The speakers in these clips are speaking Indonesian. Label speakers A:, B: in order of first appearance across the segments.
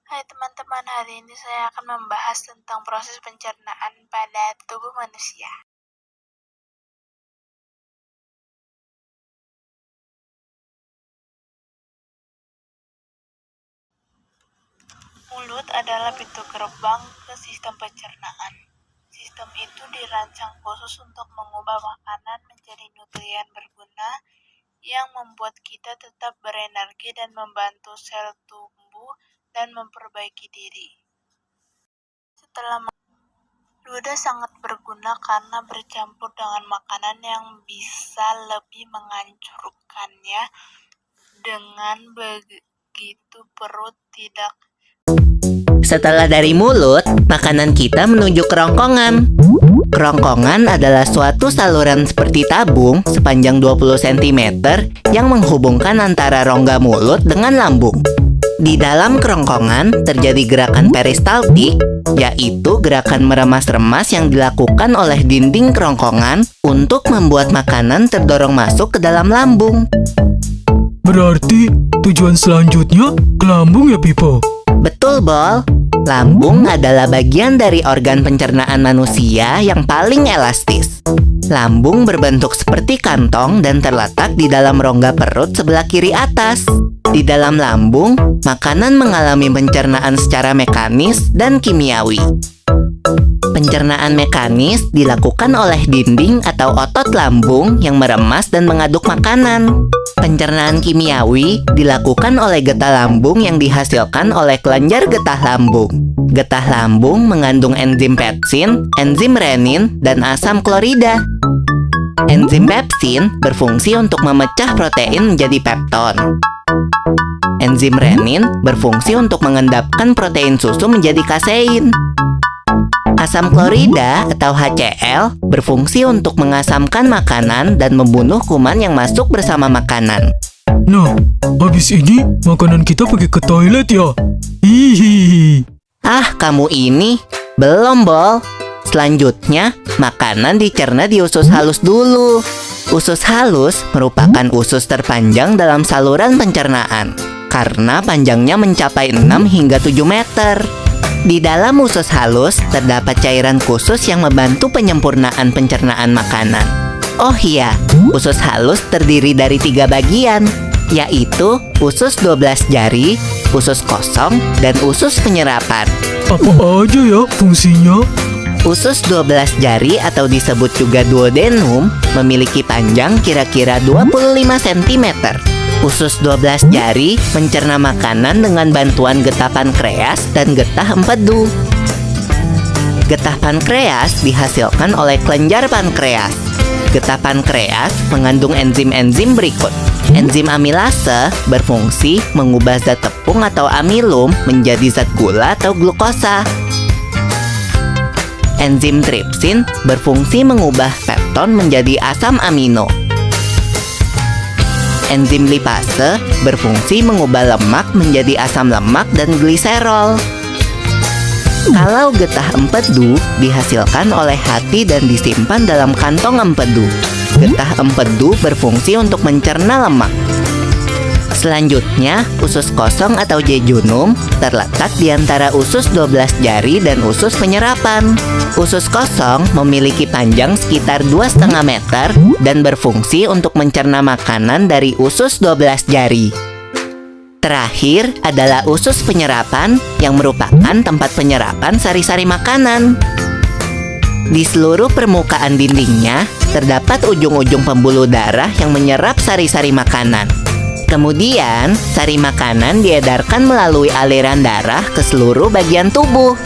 A: Hai teman-teman, hari ini saya akan membahas tentang proses pencernaan pada tubuh manusia. Mulut adalah pintu gerbang ke sistem pencernaan. Sistem itu dirancang khusus untuk mengubah makanan menjadi nutrien berguna yang membuat kita tetap berenergi dan membantu sel tumbuh dan memperbaiki diri. Ludah sangat berguna karena bercampur dengan makanan yang bisa lebih menghancurkannya. Dengan begitu perut tidak.
B: Setelah dari mulut, makanan kita menuju kerongkongan. Kerongkongan adalah suatu saluran seperti tabung sepanjang 20 cm yang menghubungkan antara rongga mulut dengan lambung. Di dalam kerongkongan terjadi gerakan peristaltik, yaitu gerakan meremas-remas yang dilakukan oleh dinding kerongkongan untuk membuat makanan terdorong masuk ke dalam lambung.
C: Berarti tujuan selanjutnya ke lambung ya, Pipo?
B: Betul, Bol. Lambung adalah bagian dari organ pencernaan manusia yang paling elastis. Lambung berbentuk seperti kantong dan terletak di dalam rongga perut sebelah kiri atas. Di dalam lambung, makanan mengalami pencernaan secara mekanis dan kimiawi. Pencernaan mekanis dilakukan oleh dinding atau otot lambung yang meremas dan mengaduk makanan. Pencernaan kimiawi dilakukan oleh getah lambung yang dihasilkan oleh kelenjar getah lambung. Getah lambung mengandung enzim pepsin, enzim renin, dan asam klorida. Enzim pepsin berfungsi untuk memecah protein menjadi pepton. Enzim renin berfungsi untuk mengendapkan protein susu menjadi kasein. Asam klorida atau HCl berfungsi untuk mengasamkan makanan dan membunuh kuman yang masuk bersama makanan.
C: Nah, habis ini makanan kita pergi ke toilet ya? Hihihi.
B: Ah, kamu ini belum, Bol. Selanjutnya, makanan dicerna di usus halus dulu. Usus halus merupakan usus terpanjang dalam saluran pencernaan karena panjangnya mencapai 6 hingga 7 meter. Di dalam usus halus terdapat cairan khusus yang membantu penyempurnaan pencernaan makanan. Oh iya, usus halus terdiri dari 3 bagian, yaitu usus 12 jari, usus kosong, dan usus penyerapan.
C: Apa aja ya fungsinya?
B: Usus 12 jari atau disebut juga duodenum memiliki panjang kira-kira 25 cm. Usus 12 jari mencerna makanan dengan bantuan getah pankreas dan getah empedu. Getah pankreas dihasilkan oleh kelenjar pankreas. Getah pankreas mengandung enzim-enzim berikut. Enzim amilase berfungsi mengubah zat tepung atau amilum menjadi zat gula atau glukosa. Enzim tripsin berfungsi mengubah pepton menjadi asam amino. Enzim lipase berfungsi mengubah lemak menjadi asam lemak dan gliserol. Kalau getah empedu dihasilkan oleh hati dan disimpan dalam kantong empedu. Getah empedu berfungsi untuk mencerna lemak. Selanjutnya, usus kosong atau jejunum terletak di antara usus 12 jari dan usus penyerapan. Usus kosong memiliki panjang sekitar 2,5 meter dan berfungsi untuk mencerna makanan dari usus 12 jari. Terakhir adalah usus penyerapan yang merupakan tempat penyerapan sari-sari makanan. Di seluruh permukaan dindingnya terdapat ujung-ujung pembuluh darah yang menyerap sari-sari makanan. Kemudian, sari makanan diedarkan melalui aliran darah ke seluruh bagian tubuh.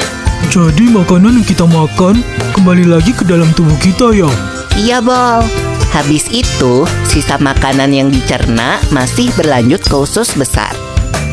C: Jadi makanan yang kita makan kembali lagi ke dalam tubuh kita ya?
B: Iya, Bol. Habis itu, sisa makanan yang dicerna masih berlanjut ke usus besar.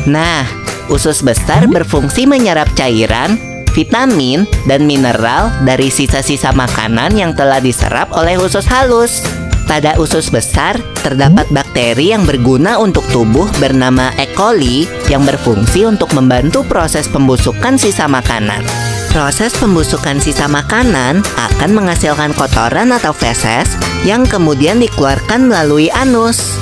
B: Nah, usus besar berfungsi menyerap cairan, vitamin, dan mineral dari sisa-sisa makanan yang telah diserap oleh usus halus. Pada usus besar, terdapat bakteri yang berguna untuk tubuh bernama E. coli yang berfungsi untuk membantu proses pembusukan sisa makanan. Proses pembusukan sisa makanan akan menghasilkan kotoran atau feses yang kemudian dikeluarkan melalui anus.